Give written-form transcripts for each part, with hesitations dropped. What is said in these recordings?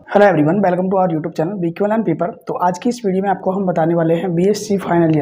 Hello everyone, welcome to our YouTube channel BQL and paper. तो आज की इस वीडियो में आपको हम बताने वाले हैं बीएससी फाइनल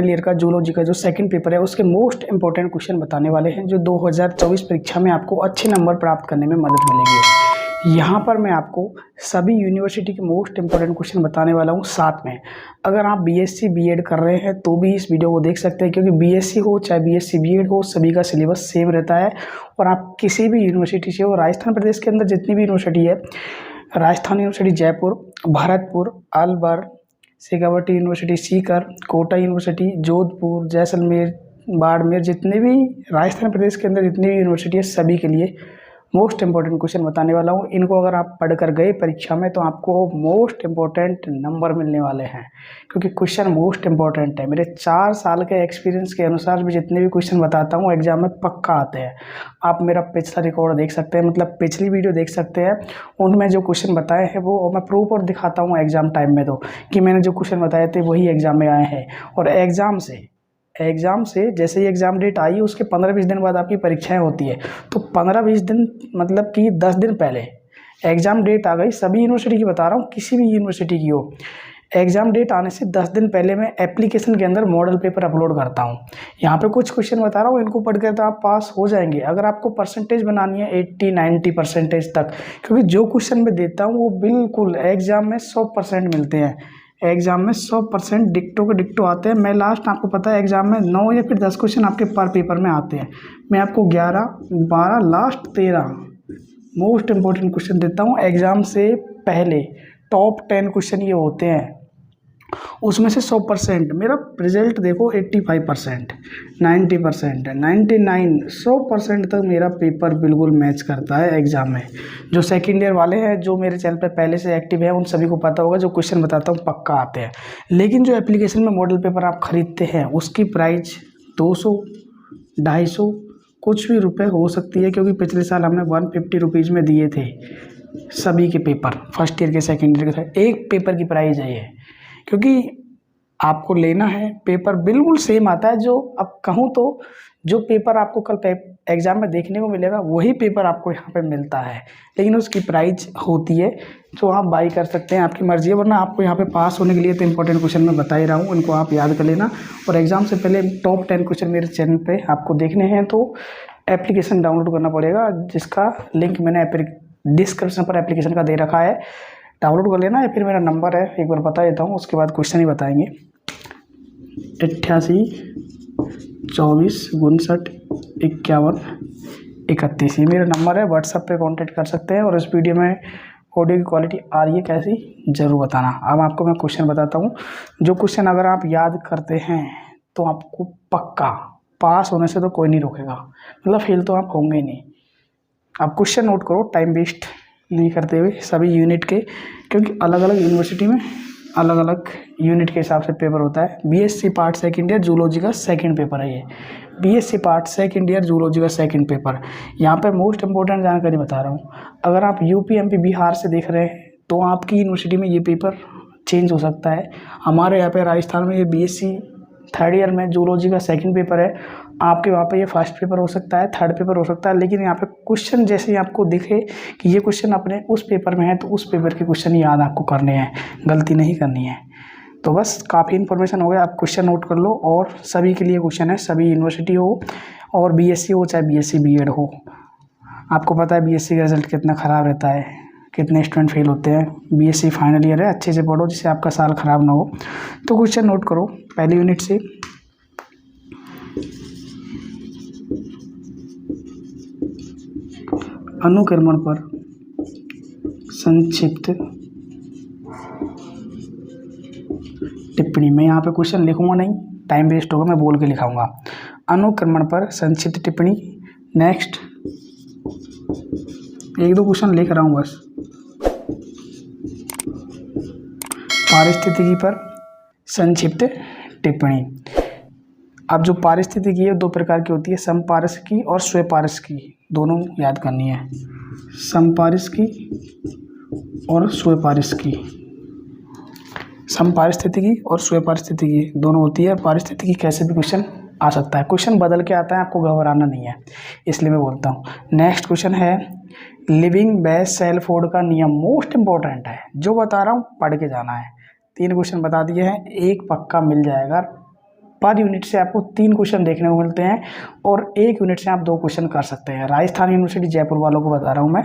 ईयर का जूलॉजी का जो सेकंड पेपर है उसके मोस्ट इंपॉर्टेंट क्वेश्चन बताने वाले हैं, जो 2024 परीक्षा में आपको अच्छे नंबर प्राप्त करने में मदद मिलेगी। यहाँ पर मैं आपको सभी यूनिवर्सिटी के मोस्ट इंपॉर्टेंट क्वेश्चन बताने वाला हूँ। साथ में अगर आप बीएससी बीएड कर रहे हैं तो भी इस वीडियो को देख सकते हैं, क्योंकि बीएससी हो चाहे बीएससी बीएड हो, सभी का सिलेबस सेम रहता है। और आप किसी भी यूनिवर्सिटी से हो, राजस्थान प्रदेश के अंदर जितनी भी यूनिवर्सिटी है, Rajasthan university Jaipur, Bharatpur, Alwar, Shekhawati university Sikar, Kota university Jodhpur, Jaisalmer, Barmer, जितने भी राजस्थान प्रदेश के अंदर जितनी भी यूनिवर्सिटी है, सभी के लिए मोस्ट इंपॉर्टेंट क्वेश्चन बताने वाला हूँ। इनको अगर आप पढ़ कर गए परीक्षा में तो आपको मोस्ट इंपॉर्टेंट नंबर मिलने वाले हैं, क्योंकि क्वेश्चन मोस्ट इंपॉर्टेंट है। मेरे 4 साल के एक्सपीरियंस के अनुसार मैं जितने भी क्वेश्चन बताता हूँ एग्जाम में पक्का आते हैं। आप मेरा पिछला रिकॉर्ड देख सकते हैं, मतलब पिछली वीडियो देख सकते हैं, उनमें जो क्वेश्चन बताए हैं वो मैं प्रूफ और दिखाता हूँ एग्जाम टाइम में, तो कि मैंने जो क्वेश्चन बताए थे वही एग्जाम में आए हैं। और एग्ज़ाम से जैसे ही एग्ज़ाम डेट आई उसके 15-20 दिन बाद आपकी परीक्षाएं होती है, तो 15-20 दिन मतलब कि 10 दिन पहले एग्ज़ाम डेट आ गई। सभी यूनिवर्सिटी की बता रहा हूँ, किसी भी यूनिवर्सिटी की हो, एग्ज़ाम डेट आने से 10 दिन पहले मैं एप्लीकेशन के अंदर मॉडल पेपर अपलोड करता हूँ। यहाँ पे कुछ क्वेश्चन बता रहा हूँ, इनको पढ़ कर तो आप पास हो जाएंगे। अगर आपको परसेंटेज बनानी है 80-90% तक, क्योंकि जो क्वेश्चन मैं देता हूँ वो बिल्कुल एग्ज़ाम में 100% मिलते हैं। एग्जाम में 100% डिक्टो के डिक्टो आते हैं। मैं लास्ट आपको पता है एग्जाम में 9 या फिर 10 क्वेश्चन आपके पर पेपर में आते हैं। मैं आपको 11, 12, लास्ट 13 मोस्ट इंपॉर्टेंट क्वेश्चन देता हूँ एग्ज़ाम से पहले। टॉप 10 क्वेश्चन ये होते हैं, उसमें से 100% मेरा रिजल्ट देखो 85%, 90%, 99, 100% तक मेरा पेपर बिल्कुल मैच करता है एग्ज़ाम में। जो सेकेंड ईयर वाले हैं, जो मेरे चैनल पर पहले से एक्टिव है, उन सभी को पता होगा, जो क्वेश्चन बताता हूँ पक्का आते हैं। लेकिन जो एप्लीकेशन में मॉडल पेपर आप ख़रीदते हैं उसकी प्राइस 200, 250 कुछ भी रुपये हो सकती है, क्योंकि पिछले साल हमने 150 रुपीज़ में दिए थे सभी के पेपर, फर्स्ट ईयर के सेकेंड ईयर के। एक पेपर की प्राइस है ये, क्योंकि आपको लेना है पेपर बिल्कुल सेम आता है। जो अब कहूँ तो जो पेपर आपको कल एग्ज़ाम में देखने को मिलेगा वही पेपर आपको यहाँ पे मिलता है, लेकिन उसकी प्राइस होती है। तो आप बाई कर सकते हैं, आपकी मर्ज़ी है। वरना आपको यहाँ पे पास होने के लिए तो इंपॉर्टेंट क्वेश्चन मैं बता ही रहा हूँ, इनको आप याद कर लेना। और एग्ज़ाम से पहले टॉप 10 क्वेश्चन मेरे चैनल पर आपको देखने हैं तो एप्लीकेशन डाउनलोड करना पड़ेगा, जिसका लिंक मैंने डिस्क्रिप्शन पर एप्लीकेशन का दे रखा है, डाउनलोड कर लेना। या फिर मेरा नंबर है, एक बार बता देता हूँ, उसके बाद क्वेश्चन ही बताएंगे। 88 24 59 51 31, ये मेरा नंबर है। व्हाट्सएप पे कांटेक्ट कर सकते हैं। और इस वीडियो में ऑडियो की क्वालिटी आ रही है कैसी, ज़रूर बताना। अब आपको मैं क्वेश्चन बताता हूँ, जो क्वेश्चन अगर आप याद करते हैं तो आपको पक्का पास होने से तो कोई नहीं रोकेगा, मतलब फेल तो आप होंगे ही नहीं। आप क्वेश्चन नोट करो, टाइम वेस्ट नहीं करते हुए, सभी यूनिट के, क्योंकि अलग अलग यूनिवर्सिटी में अलग अलग यूनिट के हिसाब से पेपर होता है। BSc part second year zoology का सेकंड पेपर है ये, BSc part second year zoology का सेकंड पेपर। यहाँ पे मोस्ट इंपॉर्टेंट जानकारी बता रहा हूँ। अगर आप यूपी एमपी बिहार से देख रहे हैं तो आपकी यूनिवर्सिटी में ये पेपर चेंज हो सकता है। हमारे यहाँ पे राजस्थान में ये बीएससी थर्ड ईयर में जूलॉजी का सेकंड पेपर है, आपके वहाँ पे ये फर्स्ट पेपर हो सकता है, थर्ड पेपर हो सकता है। लेकिन यहाँ पे क्वेश्चन जैसे ही आपको दिखे कि ये क्वेश्चन अपने उस पेपर में है तो उस पेपर के क्वेश्चन याद आपको करने हैं, गलती नहीं करनी है। तो बस काफ़ी इन्फॉर्मेशन हो गया, आप क्वेश्चन नोट कर लो। और सभी के लिए क्वेश्चन है, सभी यूनिवर्सिटी हो और बीएससी हो चाहे बीएससी बीएड हो। आपको पता है बीएससी का रिजल्ट कितना ख़राब रहता है, कितने स्टूडेंट फेल होते हैं। बीएससी फाइनल ईयर है, अच्छे से पढ़ो जिससे आपका साल ख़राब ना हो। तो क्वेश्चन नोट करो पहली यूनिट से। अनुक्रमण पर संक्षिप्त टिप्पणी। मैं यहाँ पे क्वेश्चन लिखूंगा नहीं, टाइम वेस्ट होगा, मैं बोल के लिखाऊंगा। अनुक्रमण पर संक्षिप्त टिप्पणी। नेक्स्ट 1-2 क्वेश्चन लिख रहा हूँ बस। पारिस्थितिकी पर संक्षिप्त टिप्पणी। अब जो पारिस्थितिकी है 2 प्रकार की होती है, समपारिस्थितिकी और स्वपारिस्थितिकी, दोनों याद करनी है। समपारिस्थितिकी और स्वपारिस्थितिकी, समपारिस्थितिकी और स्वपारिस्थितिकी दोनों होती है। पारिस्थितिकी कैसे भी क्वेश्चन आ सकता है, क्वेश्चन बदल के आता है, आपको घबराना नहीं है, इसलिए मैं बोलता हूँ। नेक्स्ट क्वेश्चन है लिविंग बेस सेल्फोर्ड का नियम, मोस्ट इंपॉर्टेंट है, जो बता रहा हूँ पढ़ के जाना है। 3 क्वेश्चन बता दिए हैं, एक पक्का मिल जाएगा। पर यूनिट से आपको 3 क्वेश्चन देखने को मिलते हैं और 1 यूनिट से आप 2 क्वेश्चन कर सकते हैं। राजस्थान यूनिवर्सिटी जयपुर वालों को बता रहा हूँ मैं।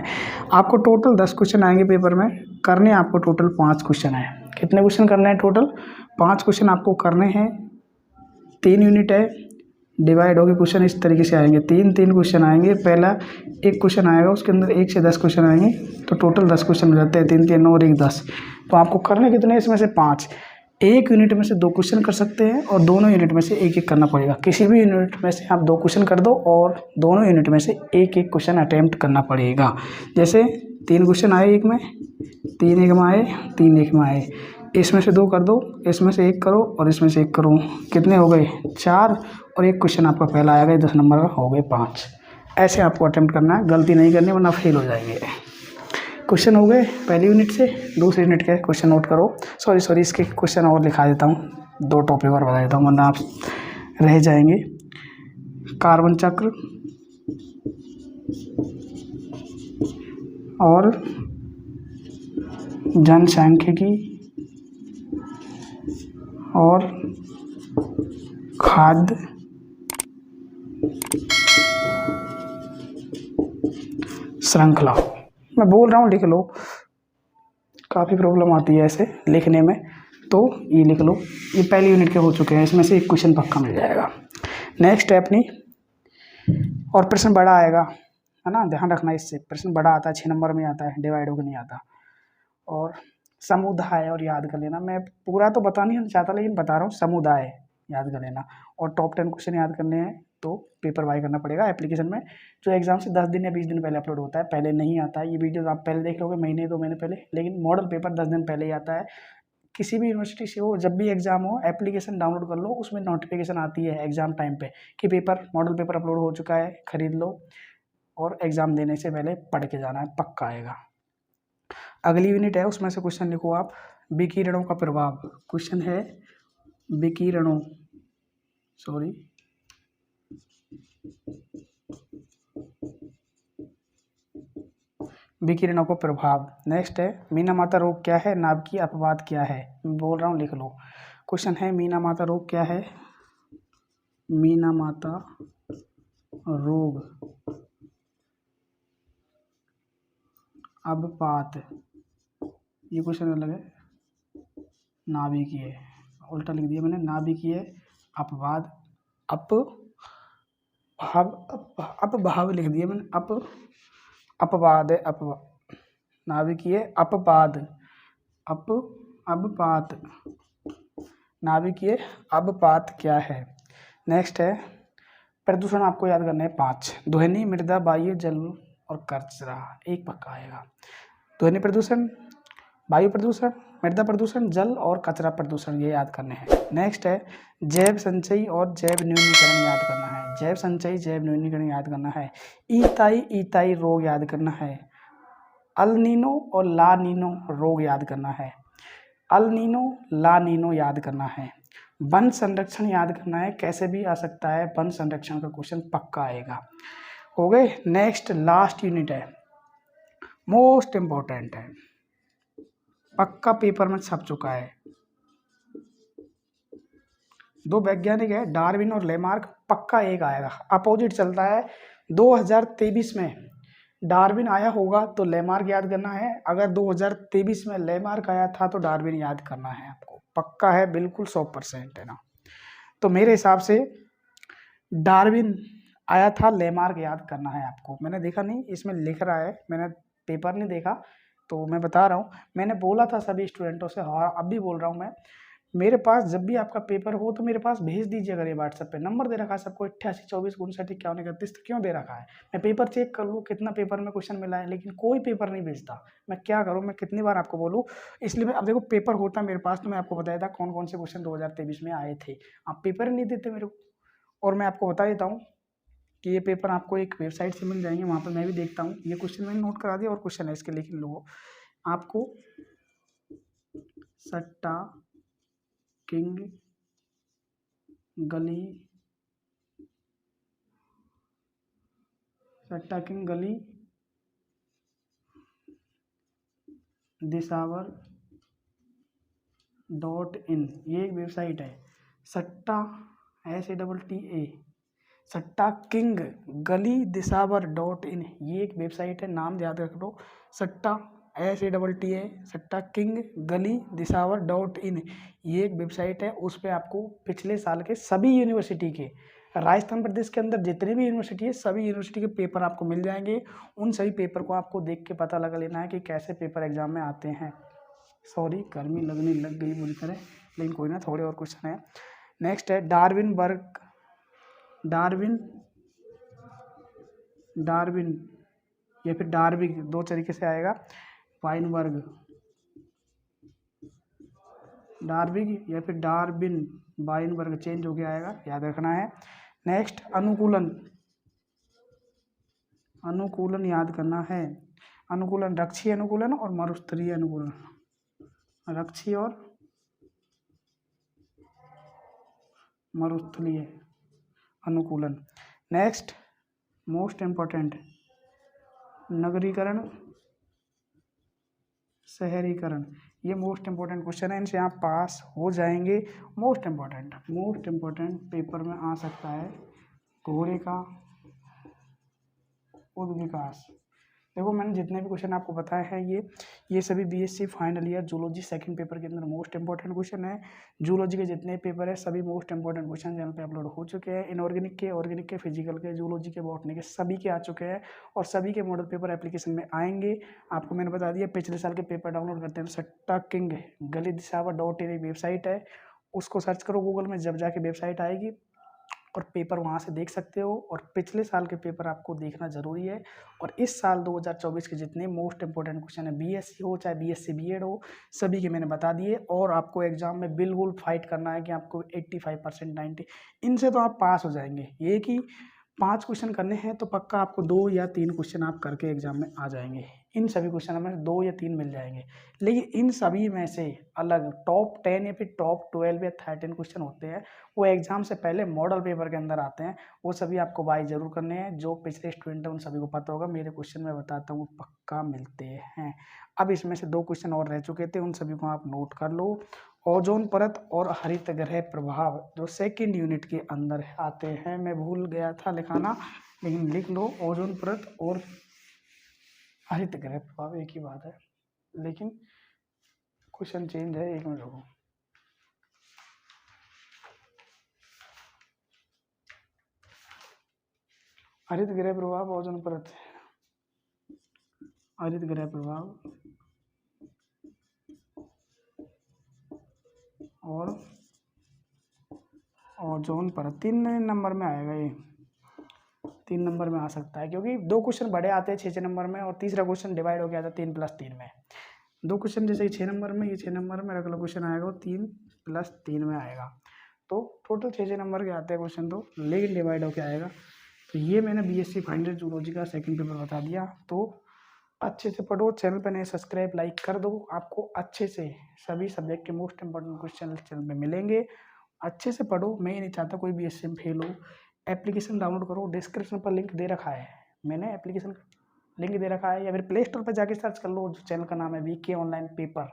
आपको टोटल 10 क्वेश्चन आएंगे पेपर में, करने आपको टोटल 5 क्वेश्चन है। कितने क्वेश्चन करने हैं टोटल? 5 क्वेश्चन आपको करने हैं। 3 यूनिट है, डिवाइड होकर क्वेश्चन इस तरीके से आएंगे, 3 क्वेश्चन आएंगे। पहला एक क्वेश्चन आएगा, उसके अंदर 1 से 10 क्वेश्चन आएंगे, तो टोटल 10 क्वेश्चन हो जाते हैं। 3 3 9 और 1 10। तो आपको करने कितने हैं इसमें से? 5। एक यूनिट में से 2 क्वेश्चन कर सकते हैं और दोनों यूनिट में से एक एक करना पड़ेगा। किसी भी यूनिट में से आप 2 क्वेश्चन कर दो और दोनों यूनिट में से एक एक क्वेश्चन अटेम्प्ट करना पड़ेगा। जैसे 3 क्वेश्चन आए एक में, 3 एक में आए, 3 एक में आए, इसमें से 2 कर दो, इसमें से 1 करो और इसमें से 1 करो, कितने हो गए? 4। और एक क्वेश्चन आपका पहला आएगा 10 नंबर का, हो गए 5। ऐसे आपको अटेम्प्ट करना है, गलती नहीं करनी वरना फेल हो जाएंगे। क्वेश्चन हो गए पहली यूनिट से। दूसरी यूनिट के क्वेश्चन नोट करो। सॉरी इसके क्वेश्चन और लिखा देता हूँ, 2 टॉपिक और बता देता हूँ वरना आप रह जाएंगे। कार्बन चक्र और जनसांख्यिकी और खाद्य श्रृंखला। मैं बोल रहा हूँ लिख लो, काफ़ी प्रॉब्लम आती है ऐसे लिखने में, तो ये लिख लो। ये पहली यूनिट के हो चुके हैं, इसमें से एक क्वेश्चन पक्का मिल जाएगा। नेक्स्ट है अपनी, और प्रश्न बड़ा आएगा, है ना, ध्यान रखना इससे। प्रश्न बड़ा आता है, 6 नंबर में आता है, डिवाइड होकर नहीं आता। और समुदाय और याद कर लेना, मैं पूरा तो बता नहीं चाहता लेकिन बता रहा हूँ, समुदाय याद कर लेना। और टॉप 10 क्वेश्चन याद करने हैं तो पेपर बाय करना पड़ेगा एप्लीकेशन में, जो एग्जाम से 10 दिन या 20 दिन पहले अपलोड होता है, पहले नहीं आता है। ये वीडियोस आप पहले देख लोगे, महीने 2 महीने पहले, लेकिन मॉडल पेपर 10 दिन पहले ही आता है। किसी भी यूनिवर्सिटी से हो, जब भी एग्जाम हो, एप्लीकेशन डाउनलोड कर लो, उसमें नोटिफिकेशन आती है एग्जाम टाइम पे कि पेपर मॉडल पेपर अपलोड हो चुका है, खरीद लो और एग्जाम देने से पहले पढ़ के जाना है, पक्का आएगा। अगली यूनिट है, उसमें से क्वेश्चन लिखो आप, विकिरणों का प्रभाव। क्वेश्चन है विकिरणों, विकिरणों को प्रभाव। नेक्स्ट है मीनामाता रोग क्या है, नाभिकीय अपवाद क्या है। मैं बोल रहा हूँ लिख लो। क्वेश्चन है मीनामाता रोग क्या है, मीनामाता रोग अपवाद, ये क्वेश्चन अलग है, नाभिकीय उल्टा लिख दिया मैंने, नाभिकीय अपवाद, अपभाव लिख दिया मैंने, अपवाद है, नाभिकीय अपवाद, अपवाद, नाभिकीय अपवाद क्या है। नेक्स्ट है प्रदूषण, आपको याद करना है 5, ध्वनि, मृदा, वायु, जल और कचरा, एक पक्का आएगा। ध्वनि प्रदूषण, वायु प्रदूषण, मृदा प्रदूषण, जल और कचरा प्रदूषण, ये याद करने हैं। नेक्स्ट है जैव संचयी और जैव न्यूनीकरण याद करना है, जैव संचयी जैव न्यूनीकरण याद करना है। ईताई रोग याद करना है। अल नीनो और ला नीनो रोग याद करना है, अल नीनो ला नीनो याद करना है। वन संरक्षण याद करना है, कैसे भी आ सकता है, वन संरक्षण का क्वेश्चन पक्का आएगा। हो गए। नेक्स्ट लास्ट यूनिट है, मोस्ट इंपॉर्टेंट है, पक्का पेपर में छप चुका है। 2 वैज्ञानिक है, डार्विन और लेमार्क, पक्का एक आएगा, अपोजिट चलता है। 2023 में डार्विन आया होगा तो लेमार्क याद करना है, अगर 2023 में लेमार्क आया था तो डार्विन याद करना है आपको, पक्का है, बिल्कुल 100% है ना। तो मेरे हिसाब से डार्विन आया था, लेमार्क याद करना है आपको। मैंने देखा नहीं, इसमें लिख रहा है, मैंने पेपर नहीं देखा तो मैं बता रहा हूँ। मैंने बोला था सभी स्टूडेंटों से, हाँ अब भी बोल रहा हूँ मैं, मेरे पास जब भी आपका पेपर हो तो मेरे पास भेज दीजिए, अगर ये व्हाट्सएप पे नंबर दे रखा है सबको 88 24 59 51 31, तो क्यों दे रखा है, मैं पेपर चेक कर लूँ कितना पेपर में क्वेश्चन मिला है, लेकिन कोई पेपर नहीं भेजता। मैं क्या करूँ, मैं कितनी बार आपको बोलूँ। इसलिए मैं, अब देखो पेपर होता मेरे पास तो मैं आपको बताया था कौन कौन से क्वेश्चन 2023 में आए थे, आप पेपर नहीं देते मेरे को। और मैं आपको बता देता हूँ कि ये पेपर आपको एक वेबसाइट से मिल जाएंगे, वहाँ पर मैं भी देखता हूँ। ये क्वेश्चन मैंने नोट करा दिया और क्वेश्चन है इसके, लिख लो आपको। सट्टा किंग गली सट्टा किंग गली दिसावर .in, ये एक वेबसाइट है। सट्टा SATTA सट्टा किंग गली दिसावर .in, ये एक वेबसाइट है, नाम याद रख लो। सट्टा SATTA सट्टा किंग गली दिसावर .in, ये एक वेबसाइट है। उस पर आपको पिछले साल के सभी यूनिवर्सिटी के, राजस्थान प्रदेश के अंदर जितनी भी यूनिवर्सिटी है सभी यूनिवर्सिटी के पेपर आपको मिल जाएंगे। उन सभी पेपर को आपको देख के पता लगा लेना है कि कैसे पेपर एग्जाम में आते हैं। सॉरी, गर्मी लगने लग गई बुरी तरह, लेकिन कोई ना, थोड़े और क्वेश्चन है। नेक्स्ट है डार्विन या फिर डार्विग, दो तरीके से आएगा। वाइनबर्ग, डार्विग या फिर डार्विन, वाइनबर्ग चेंज हो गया आएगा, याद रखना है। नेक्स्ट अनुकूलन याद करना है। अनुकूलन रक्षीय अनुकूलन और मरुस्थलीय अनुकूलन, रक्षीय और मरुस्थलीय अनुकूलन। नेक्स्ट मोस्ट इम्पोर्टेंट, नगरीकरण शहरीकरण, ये मोस्ट इम्पोर्टेंट क्वेश्चन है, इनसे आप पास हो जाएंगे। मोस्ट इम्पोर्टेंट पेपर में आ सकता है घोड़े का उद्विकास। देखो, मैंने जितने भी क्वेश्चन आपको बताए हैं ये सभी BSc final year zoology second paper के अंदर मोस्ट इंपॉर्टेंट क्वेश्चन है। जूलॉजी के जितने पेपर है सभी मोस्ट इंपॉर्टेंट क्वेश्चन चैनल पे अपलोड हो चुके हैं। इनऑर्गेनिक के, ऑर्गेनिक के, फिजिकल के, जूलॉजी के, बॉटनी के, सभी के आ चुके हैं और सभी के मॉडल पेपर एप्लीकेशन में आएंगे। आपको मैंने बता दिया, पिछले साल के पेपर डाउनलोड करते हैं सट्टा किंग गली दिसावर .in वेबसाइट है, उसको सर्च करो गूगल में, जब जाके वेबसाइट आएगी और पेपर वहाँ से देख सकते हो। और पिछले साल के पेपर आपको देखना ज़रूरी है। और इस साल 2024 के जितने मोस्ट इंपॉर्टेंट क्वेश्चन है, बीएससी हो चाहे बीएससी बीएड हो, सभी के मैंने बता दिए। और आपको एग्जाम में बिल्कुल फाइट करना है कि आपको 85% 90, इनसे तो आप पास हो जाएंगे। ये कि 5 क्वेश्चन करने हैं तो पक्का आपको 2 या 3 क्वेश्चन आप करके एग्जाम में आ जाएंगे। इन सभी क्वेश्चन में 2 या 3 मिल जाएंगे। लेकिन इन सभी में से अलग टॉप 10 या फिर टॉप 12 या 13 क्वेश्चन होते हैं, वो एग्जाम से पहले मॉडल पेपर के अंदर आते हैं। वो सभी आपको बाय जरूर करने हैं। जो पिछले स्टूडेंट हैं उन सभी को पता होगा, मेरे क्वेश्चन में बताता हूँ पक्का मिलते हैं। अब इसमें से 2 क्वेश्चन और रह चुके थे, उन सभी को आप नोट कर लो। ओजोन परत और हरित गृह प्रभाव जो सेकंड यूनिट के अंदर आते हैं, मैं भूल गया था लिखाना, लेकिन लिख लो। ओजोन परत और हरित गृह प्रभाव एक ही बात है, लेकिन क्वेश्चन चेंज है। एक मिनट रुको। हरित गृह प्रभाव, ओजोन परत, हरित गृह प्रभाव और ओजोन परत 3 नंबर में आएगा। ये 3 नंबर में आ सकता है, क्योंकि 2 क्वेश्चन बड़े आते हैं 6 नंबर में, और तीसरा क्वेश्चन डिवाइड हो गया था 3 + 3 में। 2 क्वेश्चन जैसे 6 नंबर में, ये 6 नंबर में, अगला क्वेश्चन आएगा वो 3 + 3 में आएगा। तो टोटल 6 नंबर के आते हैं क्वेश्चन, तो लेकिन डिवाइड होकर आएगा। तो ये मैंने बीएससी फाइनल जूलॉजी का सेकंड पेपर बता दिया। तो अच्छे से पढ़ो, चैनल पर नए सब्सक्राइब लाइक कर दो। आपको अच्छे से सभी सब्जेक्ट के मोस्ट इंपॉर्टेंट क्वेश्चन चैनल में मिलेंगे। अच्छे से पढ़ो, मैं ये नहीं चाहता कोई बीएससी में फेल हो। एप्लीकेशन डाउनलोड करो, डिस्क्रिप्शन पर लिंक दे रखा है, मैंने एप्लीकेशन लिंक दे रखा है, या फिर प्ले स्टोर पर जाके सर्च कर लो, जो चैनल का नाम है वीके ऑनलाइन पेपर,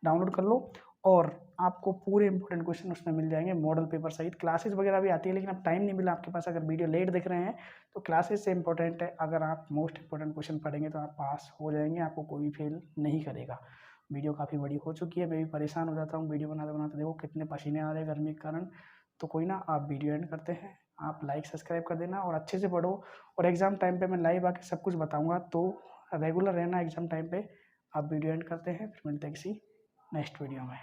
डाउनलोड कर लो। और आपको पूरे इंपॉर्टेंट क्वेश्चन उसमें मिल जाएंगे, मॉडल पेपर सहित। क्लासेस वगैरह भी आती है, लेकिन अब टाइम नहीं मिला आपके पास। अगर वीडियो लेट देख रहे हैं तो क्लासेस से इंपॉर्टेंट है। अगर आप मोस्ट इंपॉर्टेंट क्वेश्चन पढ़ेंगे तो आप पास हो जाएंगे, आपको कोई भी फेल नहीं करेगा। वीडियो काफ़ी बड़ी हो चुकी है, मैं भी परेशान हो जाता हूँ वीडियो बनाते बनाते। देखो कितने पसीने आ रहे हैं गर्मी के कारण। तो कोई ना, आप वीडियो एंड करते हैं, आप लाइक सब्सक्राइब कर देना और अच्छे से पढ़ो। और एग्ज़ाम टाइम पे मैं लाइव आके सब कुछ बताऊंगा, तो रेगुलर रहना एग्ज़ाम टाइम पे। आप वीडियो एंड करते हैं, फिर मिलते हैं किसी नेक्स्ट वीडियो में।